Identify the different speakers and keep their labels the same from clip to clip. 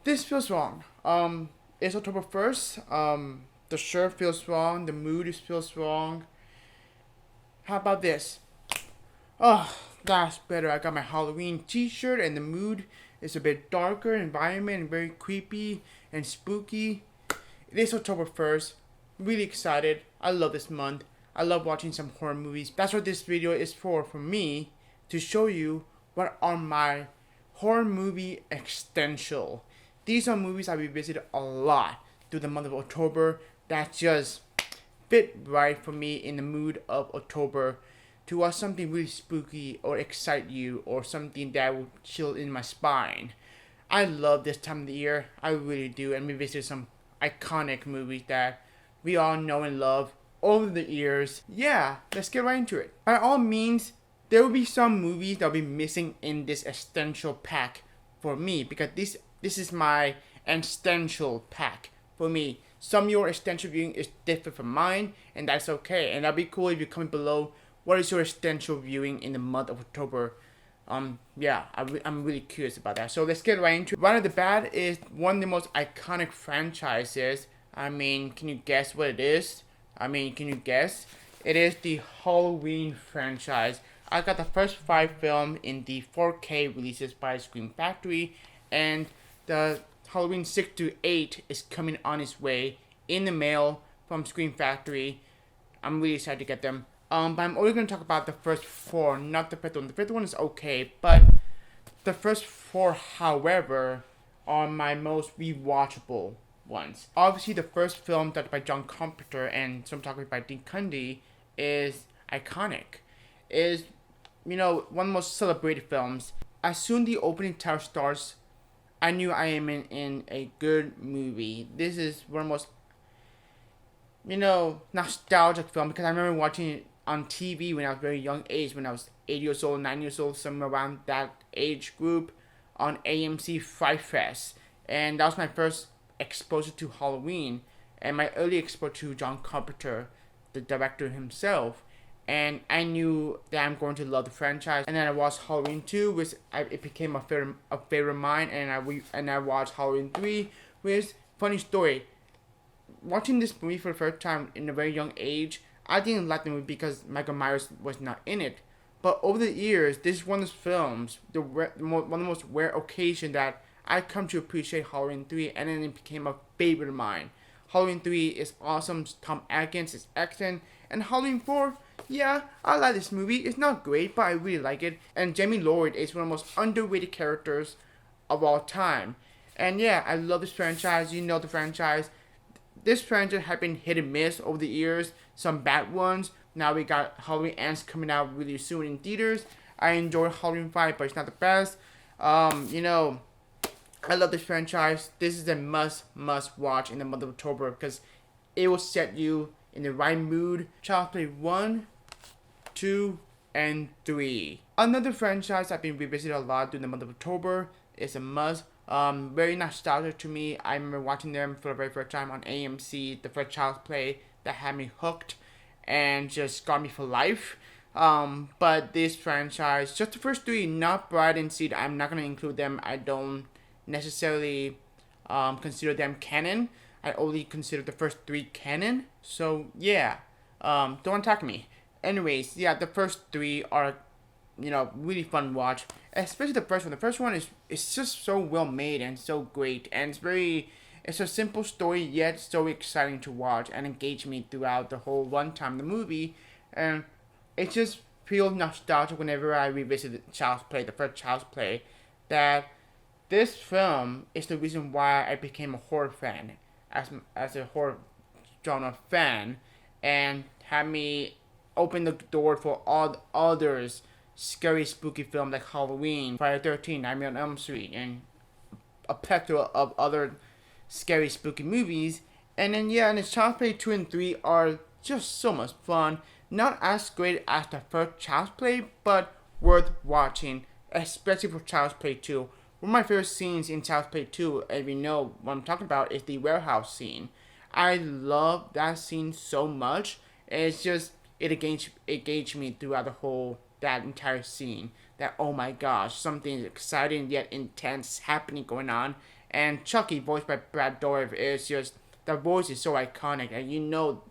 Speaker 1: This feels wrong. It's October 1st. The shirt feels wrong. The mood feels wrong. How about this? Oh, that's better. I got my Halloween t-shirt and the mood is a bit darker environment and very creepy and spooky. It is October 1st. Really excited. I love this month. I love watching some horror movies. That's what this video is for me to show you what are my horror movie essential. These are movies I revisited a lot through the month of October that just fit right for me in the mood of October to watch something really spooky or excite you or something that will chill in my spine. I love this time of the year. I really do. And we visited some iconic movies that we all know and love over the years. Yeah, let's get right into it. By all means, there will be some movies that will be missing in this essential pack for me because this is my essential pack for me. Some of your essential viewing is different from mine, and that's okay. And that'd be cool if you comment below what is your essential viewing in the month of October. Yeah, I'm really curious about that. So let's get right into it. Right off the bat is one of the most iconic franchises. I mean, can you guess what it is? Can you guess? It is the Halloween franchise. I got the first 5 films in the 4K releases by Scream Factory, and the Halloween 6 to 8 is coming on its way in the mail from Scream Factory. I'm really excited to get them. But I'm only going to talk about the first 4, not the 5th one. The 5th one is okay, but the first 4, however, are my most rewatchable ones. Obviously, the first film directed by John Carpenter and cinematography by Dean Cundy is iconic. Is one of the most celebrated films. As soon as the opening title starts, I knew I am in a good movie. This is one of the most, nostalgic film because I remember watching it on TV when I was very young age, when I was 8 years old, 9 years old, somewhere around that age group on AMC Fright Fest. And that was my first exposure to Halloween and my early exposure to John Carpenter, the director himself. And I knew that I'm going to love the franchise. And then I watched Halloween 2, which it became a favorite of mine. And I watched Halloween 3, which, funny story, watching this movie for the first time in a very young age, I didn't like the movie because Michael Myers was not in it. But over the years, this is one of those films, one of the most rare occasions that I come to appreciate Halloween 3, and then it became a favorite of mine. Halloween 3 is awesome. Tom Atkins is excellent. And Halloween 4, yeah, I like this movie. It's not great, but I really like it. And Jamie Lloyd is one of the most underrated characters of all time. And yeah, I love this franchise. You know the franchise. This franchise has been hit and miss over the years. Some bad ones. Now we got Halloween Ends coming out really soon in theaters. I enjoy Halloween 5, but it's not the best. I love this franchise. This is a must watch in the month of October because it will set you in the right mood. Child's Play 1, 2, and 3. Another franchise I've been revisiting a lot during the month of October is a must. Very nostalgic to me. I remember watching them for the very first time on AMC, the first Child's Play that had me hooked and just got me for life. But this franchise, just the first 3, not Bride and Seed, I'm not going to include them. I don't necessarily consider them canon. I only consider the first 3 canon. So yeah, don't attack me. Anyways, yeah, the first 3 are really fun to watch. Especially the first one. The first one is just so well made and so great, and it's a simple story yet so exciting to watch and engage me throughout the whole runtime of the movie, and it just feels nostalgic whenever I revisit the first Child's Play. That this film is the reason why I became a horror fan, as a horror genre fan, and had me open the door for all others scary spooky film like Halloween, Friday the 13th, Nightmare on Elm Street, and a plethora of other scary spooky movies. And then yeah, and the Child's Play 2 and 3 are just so much fun. Not as great as the first Child's Play, but worth watching, especially for Child's Play 2. One of my favorite scenes in Child's Play 2, if you know what I'm talking about, is the warehouse scene. I love that scene so much. It's just, it engaged me throughout that entire scene. That, oh my gosh, something exciting yet intense happening going on. And Chucky, voiced by Brad Dourif, is just the voice is so iconic, and you know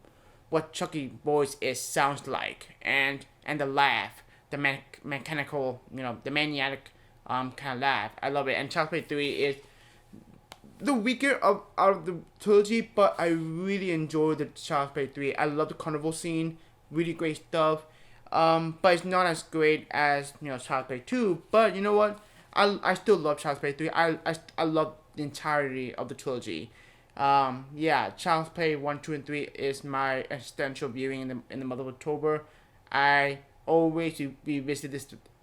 Speaker 1: what Chucky voice is sounds like, and the laugh, the mechanical, the maniac kind of laugh. I love it. And Child's Play 3 is the weaker out of the trilogy, but I really enjoy the Child's Play 3. I love the carnival scene, really great stuff. But it's not as great as Child's Play 2. But you know what? I still love Child's Play 3. I love the entirety of the trilogy. Yeah, Child's Play 1, 2, and 3 is my essential viewing in the month of October. I always revisit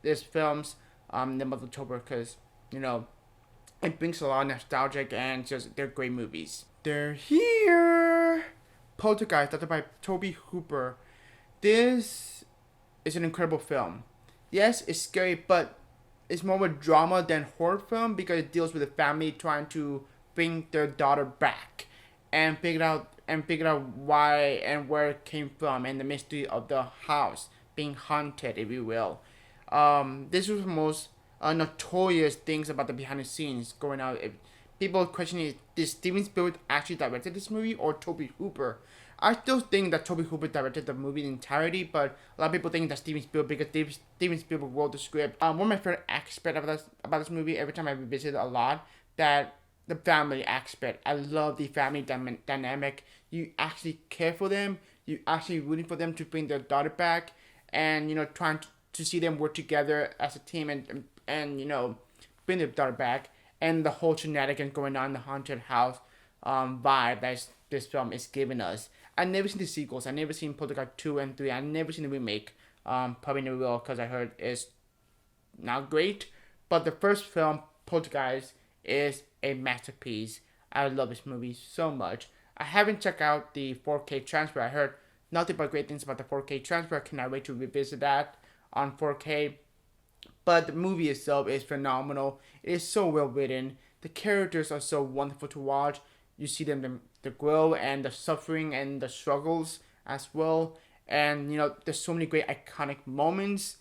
Speaker 1: this films in the month of October because it brings a lot of nostalgic and just they're great movies. They're here. Poltergeist, directed by Toby Hooper. This is an incredible film. Yes, it's scary, but it's more of a drama than horror film because it deals with a family trying to bring their daughter back and figure out why and where it came from and the mystery of the house being haunted, if you will. This was the most notorious things about the behind the scenes going out. If people questioning, did Steven Spielberg actually directed this movie or Toby Hooper? I still think that Toby Hooper directed the movie in entirety, but a lot of people think that Steven Spielberg, because Steven Spielberg wrote the script. One of my favorite aspects about this movie, every time I revisit it a lot, that the family aspect. I love the family dynamic. You actually care for them. You actually rooting for them to bring their daughter back, and trying to see them work together as a team and bring their daughter back, and the whole shenanigans going on in the haunted house vibe that this film is giving us. I've never seen the sequels. I've never seen Poltergeist 2 and 3. I've never seen the remake. Probably never will because I heard it's not great. But the first film, Poltergeist, is a masterpiece. I love this movie so much. I haven't checked out the 4K transfer. I heard nothing but great things about the 4K transfer. I cannot wait to revisit that on 4K. But the movie itself is phenomenal. It is so well written. The characters are so wonderful to watch. You see them the grow and the suffering and the struggles as well. And there's so many great iconic moments.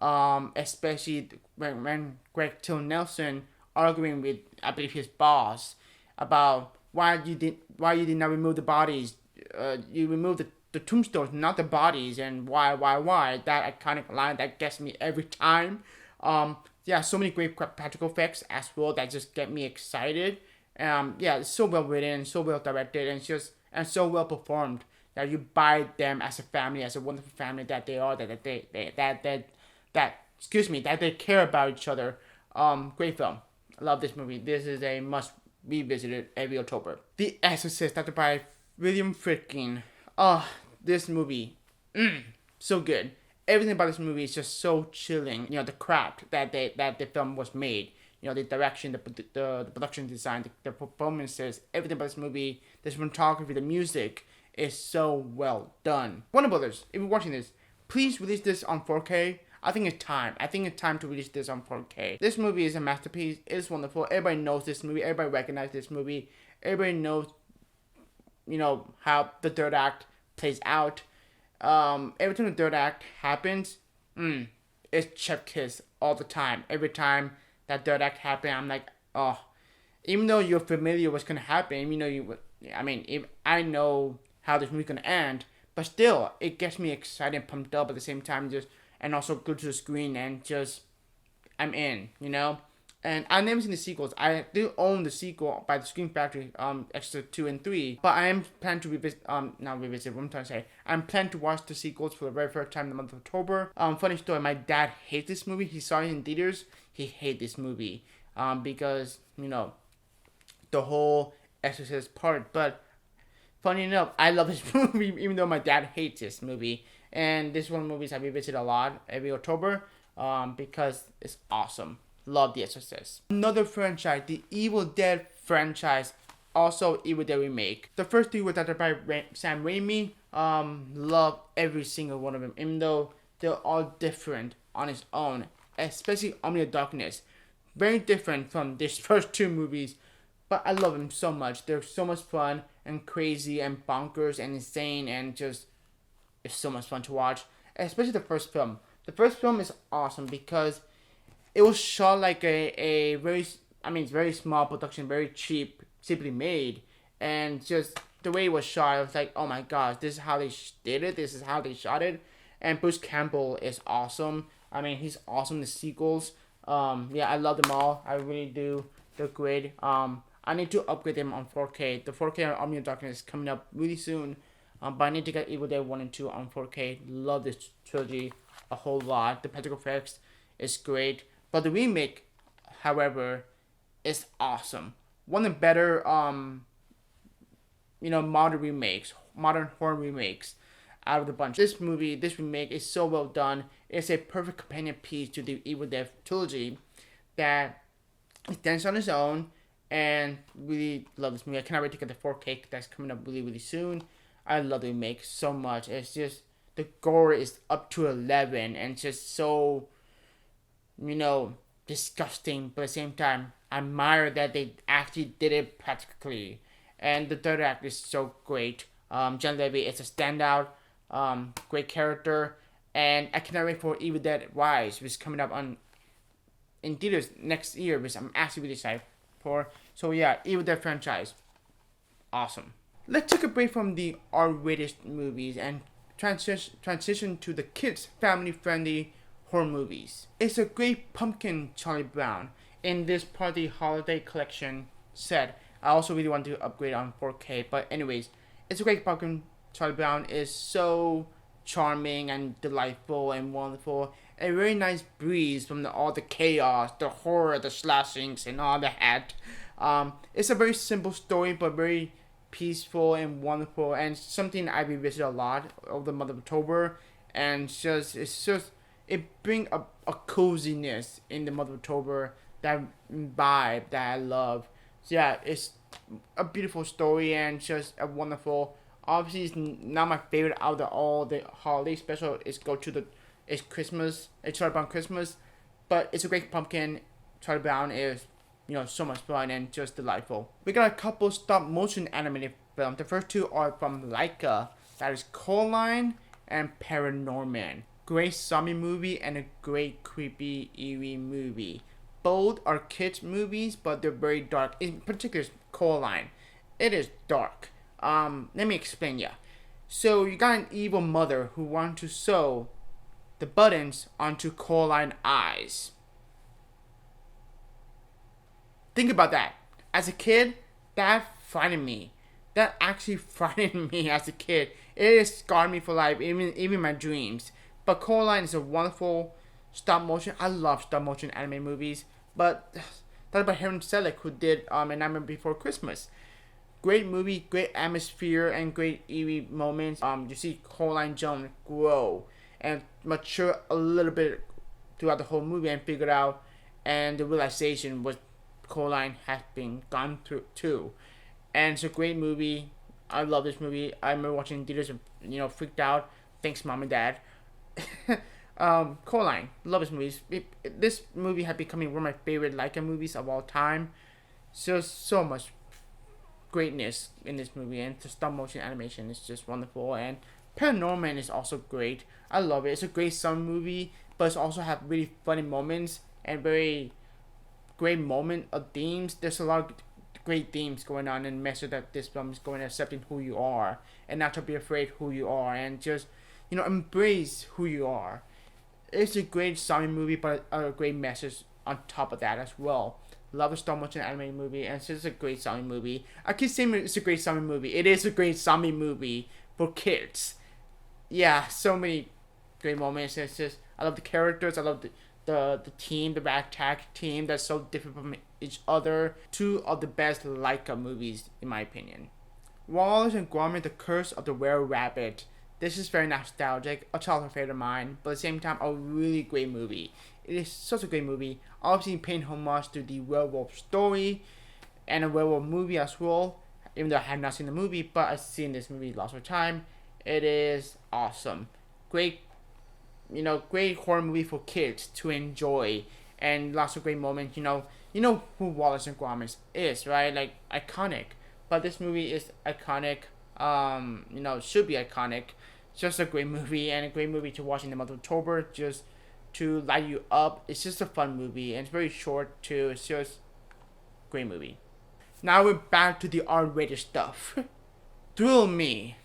Speaker 1: Especially when Greg Till Nelson arguing with, I believe, his boss about why you did not remove the bodies. You removed the tombstones, not the bodies, and why. That iconic line that gets me every time. Yeah, so many great practical effects as well that just get me excited. Yeah, it's so well written, so well directed, and so well performed that you buy them as a family, as a wonderful family that they are, that they care about each other. Great film. I love this movie. This is a must revisit every October. The Exorcist, directed by William Friedkin. This movie, so good. Everything about this movie is just so chilling. The craft that the film was made. The direction, the production design, the performances, everything about this movie, the cinematography, the music is so well done. Warner Brothers, if you're watching this, please release this on 4K. I think it's time. To release this on 4K. This movie is a masterpiece. It's wonderful. Everybody knows this movie. Everybody recognizes this movie. Everybody knows, how the third act plays out. Every time the third act happens, it's chef kiss all the time. Every time that third act happened, I'm like, oh. Even though you're familiar what's gonna happen, if I know how this movie's gonna end, but still, it gets me excited and pumped up at the same time, and also go to the screen and I'm in, And I've never seen the sequels. I do own the sequel by the Scream Factory, Exorcist 2 and 3. But I am planning to revisit, not revisit, what I'm trying to say. I'm planning to watch the sequels for the very first time in the month of October. Funny story, my dad hates this movie. He saw it in theaters. He hates this movie. Because, the whole Exorcist part. But, funny enough, I love this movie, even though my dad hates this movie. And this is one of the movies I revisit a lot every October, because it's awesome. Love The Exorcist. Another franchise, the Evil Dead franchise, also Evil Dead remake. The first three were directed by Sam Raimi. Love every single one of them, even though they're all different on its own. Especially Army of Darkness, very different from these first two movies, but I love them so much. They're so much fun and crazy and bonkers and insane and just it's so much fun to watch. Especially the first film. The first film is awesome because it was shot like a very I mean, it's very small production, very cheap, simply made, and just the way it was shot, I was like, oh my gosh, this is how they did it. This is how they shot it. And Bruce Campbell is awesome. I mean, he's awesome in the sequels. Yeah, I love them all. I really do. They're great. I need to upgrade them on 4K. The 4K on Army of Darkness is coming up really soon. But I need to get Evil Dead 1 and 2 on 4K. Love this trilogy a whole lot. The practical effects is great. But the remake, however, is awesome. One of the better modern horror remakes out of the bunch. This remake is so well done. It's a perfect companion piece to the Evil Dead trilogy that it stands on its own, and really love this movie. I cannot wait to get the 4K that's coming up really, really soon. I love the remake so much. It's just, the gore is up to 11, and it's just so, disgusting, but at the same time, I admire that they actually did it practically. And the third act is so great. John Levy is a standout, great character, and I cannot wait for Evil Dead Rise, which is coming up in theaters next year, which I'm actually really excited for. So yeah, Evil Dead franchise, awesome. Let's take a break from the R-rated movies and transition to the kids' family-friendly horror movies. It's a great pumpkin Charlie Brown in this party holiday collection set. I also really want to upgrade on 4K, but anyways, it's a great pumpkin Charlie Brown is so charming and delightful and wonderful. A very nice breeze from all the chaos, the horror, the slashings, and all that. It's a very simple story, but very peaceful and wonderful, and something I revisit a lot over the month of October. And it brings a coziness in the month of October, that vibe that I love. So yeah, it's a beautiful story and just a wonderful. Obviously, it's not my favorite out of all the holiday special. It's Christmas. It's Charlie Brown Christmas, but it's a great pumpkin. Charlie Brown is, so much fun and just delightful. We got a couple stop motion animated films. The first two are from Laika. That is Coraline and Paranorman. Great zombie movie and a great creepy eerie movie. Both are kids movies, but they're very dark. In particular, Coraline, it is dark. Let me explain ya. So you got an evil mother who wants to sew the buttons onto Coraline eyes. Think about that. As a kid, that frightened me. That actually frightened me as a kid. It has scarred me for life, even my dreams. But Coraline is a wonderful stop motion. I love stop motion anime movies. But that about Heron Selleck, who did A Nightmare Before Christmas. Great movie, great atmosphere, and great eerie moments. You see Coraline Jones grow and mature a little bit throughout the whole movie, and figure out, and the realization what Coraline has been gone through too. And it's a great movie. I love this movie. I remember watching in theaters, freaked out. Thanks, mom and dad. Coraline, love this movie. This movie had becoming one of my favorite Laika movies of all time. So much greatness in this movie, and the stop motion animation is just wonderful. And Paranorman is also great. I love it. It's a great summer movie, but it's also have really funny moments and very great moment of themes. There's a lot of great themes going on, and message that this film is going to accepting who you are and not to be afraid who you are, and just embrace who you are. It's a great zombie movie, but a great message on top of that as well. Love the stop motion anime movie, and it's just a great zombie movie. I keep saying it's a great zombie movie. It is a great zombie movie for kids. Yeah, so many great moments. It's just, I love the characters. I love the team, the ragtag team that's so different from each other. Two of the best Laika movies, in my opinion. Wallace and Gromit: The Curse of the Were-Rabbit. This is very nostalgic, a childhood favorite of mine, but at the same time, a really great movie. It is such a great movie. Obviously, paying homage to the werewolf story and a werewolf movie as well. Even though I have not seen the movie, but I've seen this movie lots of time. It is awesome. Great, great horror movie for kids to enjoy, and lots of great moments. You know who Wallace and Gromit is, right? Like, iconic. But this movie is iconic. Should be iconic. It's just a great movie, and a great movie to watch in the month of October, just to light you up. It's just a fun movie, and it's very short too. It's just Great movie. Now we're back to the R-rated stuff. Thrill Me.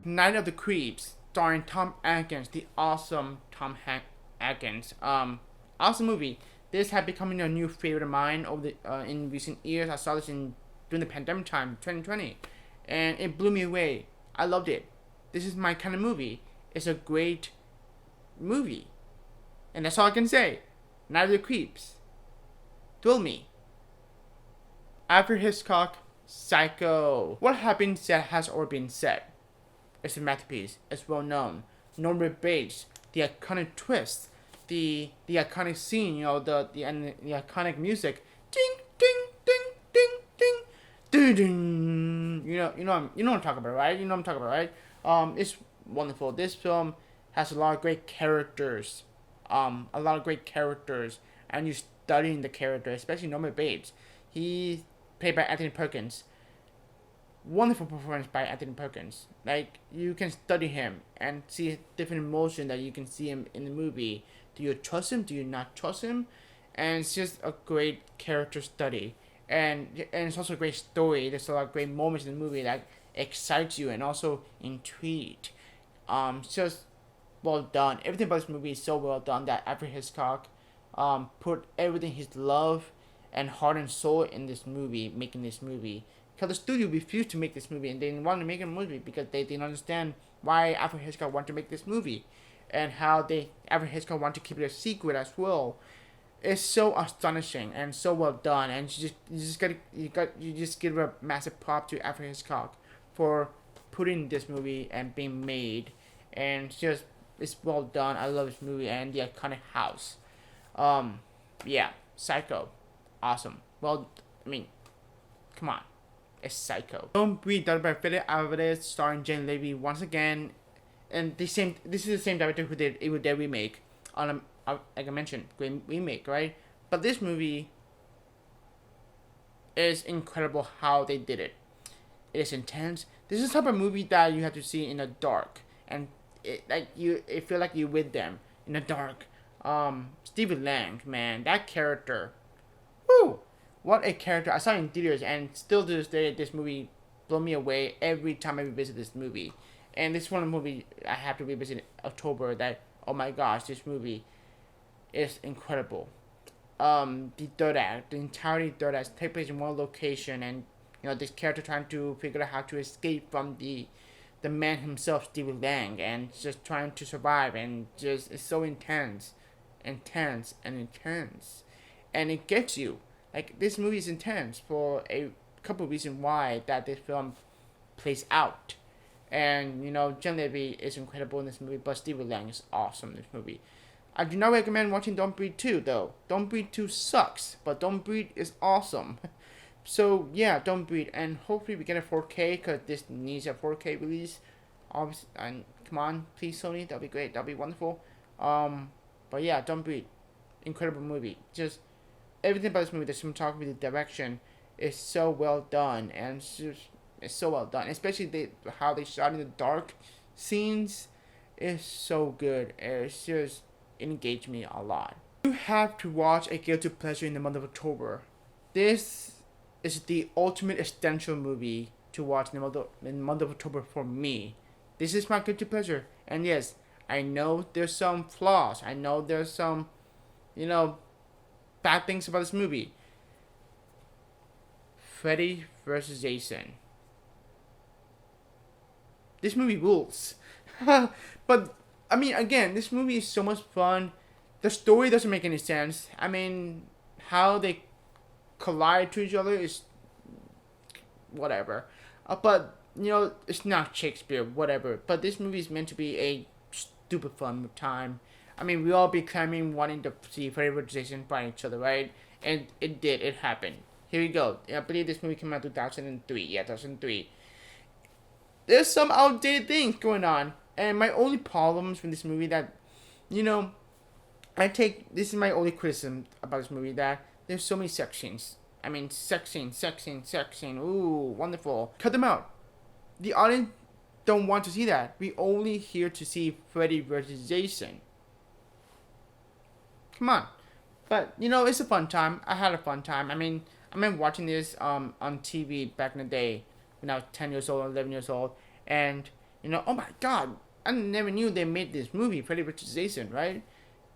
Speaker 1: Night of the Creeps, starring Tom Atkins, the awesome Atkins. Awesome movie. This had becoming a new favorite of mine over the in recent years. I saw this during the pandemic time, 2020, and it blew me away. I loved it. This is my kind of movie. It's a great movie, and that's all I can say. Night of the Creeps. Thrill Me. Alfred Hitchcock, Psycho. What happens that has already been said. It's a masterpiece. It's well known. Norman Bates, the iconic twist, the iconic scene, the iconic music. Ding ding ding ding ding ding ding. You know what I'm talking about, right? It's wonderful. This film has a lot of great characters. And you're studying the character, especially Norman Bates. He played by Anthony Perkins. Wonderful performance by Anthony Perkins. Like, you can study him and see different emotion that you can see him in the movie. Do you trust him? Do you not trust him? And it's just a great character study. And it's also a great story. There's a lot of great moments in the movie that excites you and also intrigue. It's just well done. Everything about this movie is so well done that Alfred Hitchcock put everything, his love and heart and soul in this movie, making this movie. Because the studio refused to make this movie, and they didn't want to make a movie because they didn't understand why Alfred Hitchcock wanted to make this movie, and how Alfred Hitchcock wanted to keep it a secret as well. It's so astonishing and so well done, and you just give a massive prop to Alfred Hitchcock for putting this movie and being made, and it's well done. I love this movie and the iconic house. Yeah, Psycho, awesome. Well, I mean, come on. It's Psycho. Don't Breathe, directed by Freddy, starring Jane Levy once again, and this is the same director who did Evil Dead remake on like I mentioned, great remake, right? But this movie is incredible how they did it. It is intense. This is the type of movie that you have to see in the dark, and it feel like you're with them in the dark. Stephen Lang, man, that character, woo. What a character. I saw it in theaters, and still to this day, this movie blew me away every time I revisit this movie. And this is one of the movies I have to revisit in October that, oh my gosh, this movie is incredible. The third act, the entirety third act takes place in one location, and this character trying to figure out how to escape from the man himself, Stephen Lang, and just trying to survive, and just it's so intense, and it gets you. Like, this movie is intense for a couple of reasons why that this film plays out. And, Jen Levy is incredible in this movie, but Stephen Lang is awesome in this movie. I do not recommend watching Don't Breathe 2, though. Don't Breathe 2 sucks, but Don't Breathe is awesome. So, yeah, Don't Breathe. And hopefully we get a 4K, because this needs a 4K release. Obviously, and come on, please, Sony. That'll be great. That'll be wonderful. But yeah, Don't Breathe. Incredible movie. Just everything about this movie, the cinematography, the direction, is so well done, and it's so well done. Especially how they shot in the dark scenes is so good. It's just engaged me a lot. You have to watch a guilty pleasure in the month of October. This is the ultimate essential movie to watch in the month of October for me. This is my guilty pleasure, and yes, I know there's some flaws. I know there's some, bad things about this movie. Freddy vs. Jason. This movie rules. But, I mean, again, this movie is so much fun. The story doesn't make any sense. I mean, how they collide to each other is whatever. But, it's not Shakespeare, whatever. But this movie is meant to be a stupid fun time. I mean, we all be claiming wanting to see Freddy vs. Jason fight each other, right? And it did. It happened. Here we go. I believe this movie came out in 2003. Yeah, 2003. There's some outdated things going on. And my only problems with this movie that, this is my only criticism about this movie, that there's so many sex scenes. I mean, sex scene. Ooh, wonderful. Cut them out. The audience don't want to see that. We only here to see Freddy vs. Jason. Come on. But you know, it's a fun time. I had a fun time. I remember watching this on TV back in the day when I was 10 years old, 11 years old, and you know, oh my god, I never knew they made this movie, Freddy vs. Jason, right?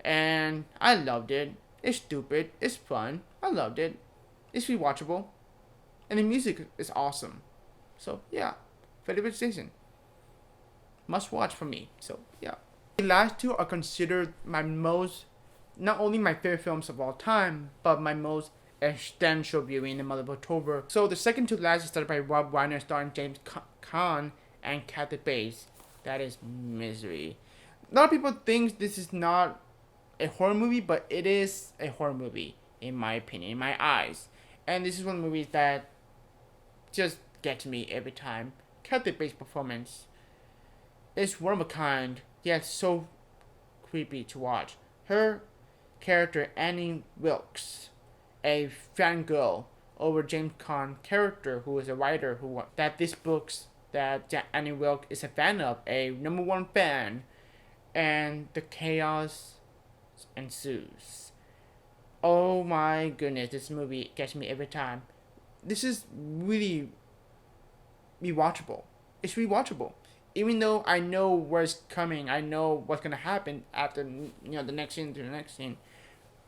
Speaker 1: And I loved it. It's stupid. It's fun. I loved it. It's rewatchable, and the music is awesome. So yeah, Freddy vs. Jason, must watch for me. So yeah, the last two are considered my most, not only my favorite films of all time, but my most existential viewing in the month of October. So the second to last is started by Rob Reiner, starring James Caan and Kathy Bates. That is Misery. A lot of people think this is not a horror movie, but it is a horror movie in my opinion, in my eyes. And this is one of the movies that just gets me every time. Kathy Bates' performance is one of a kind, yet so creepy to watch. Her character Annie Wilkes, a fangirl over James Caan character who is a writer who that this books that Annie Wilkes is a fan of, a number one fan, and the chaos ensues. Oh my goodness, this movie gets me every time. This is really rewatchable. It's rewatchable. Even though I know where it's coming, I know what's gonna happen after the next scene to the next scene.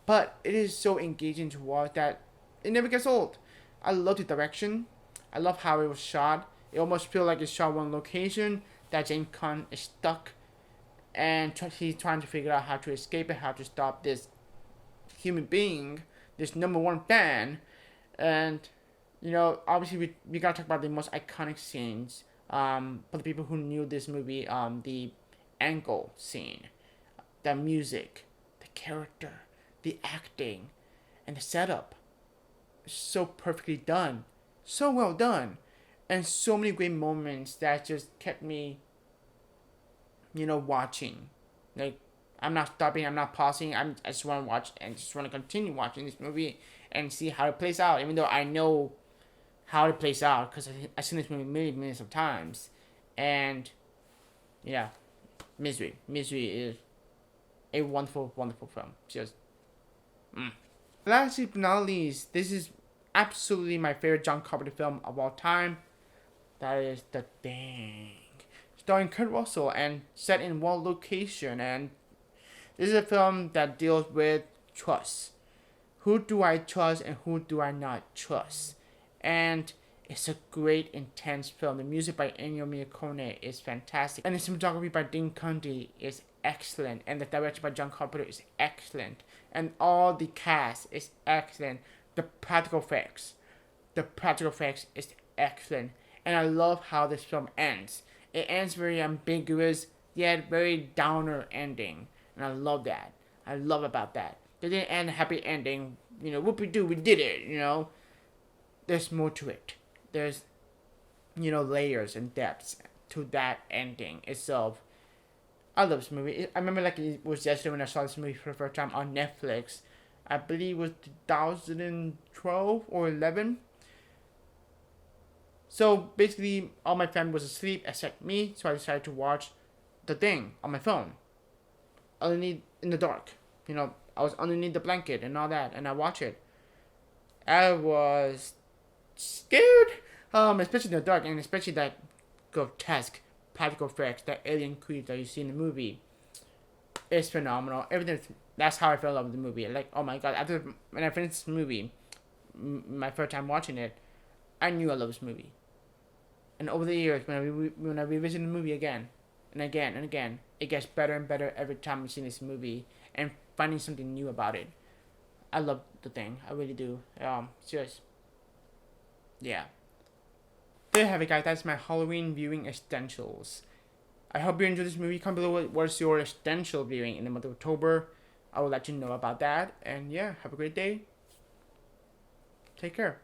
Speaker 1: But it is so engaging to watch that it never gets old. I love the direction. I love how it was shot. It almost feels like it's shot one location that James Caan is stuck and he's trying to figure out how to escape it, how to stop this human being, this number one fan. And obviously we gotta talk about the most iconic scenes. For the people who knew this movie, the ankle scene, the music, the character, the acting, and the setup. So perfectly done, so well done, and so many great moments that just kept me, watching. Like, I'm not stopping, I'm not pausing. I just want to watch and just want to continue watching this movie and see how it plays out. Even though I know how it plays out because I've seen this movie many millions of times, and yeah, Misery is a wonderful, wonderful film. Just. Lastly but not least, this is absolutely my favorite John Carpenter film of all time. That is The Thing. Starring Kurt Russell and set in one location. And this is a film that deals with trust. Who do I trust and who do I not trust? And it's a great, intense film. The music by Ennio Morricone is fantastic. And the cinematography by Dean Cundey is excellent. And the direction by John Carpenter is excellent. And all the cast is excellent. The practical effects is excellent. And I love how this film ends. It ends very ambiguous, yet very downer ending. And I love that. I love about that. They didn't end a happy ending. Whoop-de-doo, we did it, There's more to it. There's, layers and depths to that ending itself. I love this movie. I remember like it was yesterday when I saw this movie for the first time on Netflix. I believe it was 2012 or 11. So basically, all my family was asleep except me, so I decided to watch The Thing on my phone. Underneath in the dark. I was underneath the blanket and all that, and I watched it. I was scared, especially in the dark, and especially that grotesque practical effects, that alien creep that you see in the movie. It's phenomenal. Everything. That's how I fell in love with the movie. Like, oh my god! After when I finished this movie, my first time watching it, I knew I loved this movie. And over the years, when I revisit the movie again and again and again, it gets better and better every time I'm seeing this movie and finding something new about it. I love The Thing. I really do. Just, yeah. There you have it, guys. That's my Halloween viewing essentials. I hope you enjoyed this movie. Comment below what's your essential viewing in the month of October. I will let you know about that. And yeah, have a great day. Take care.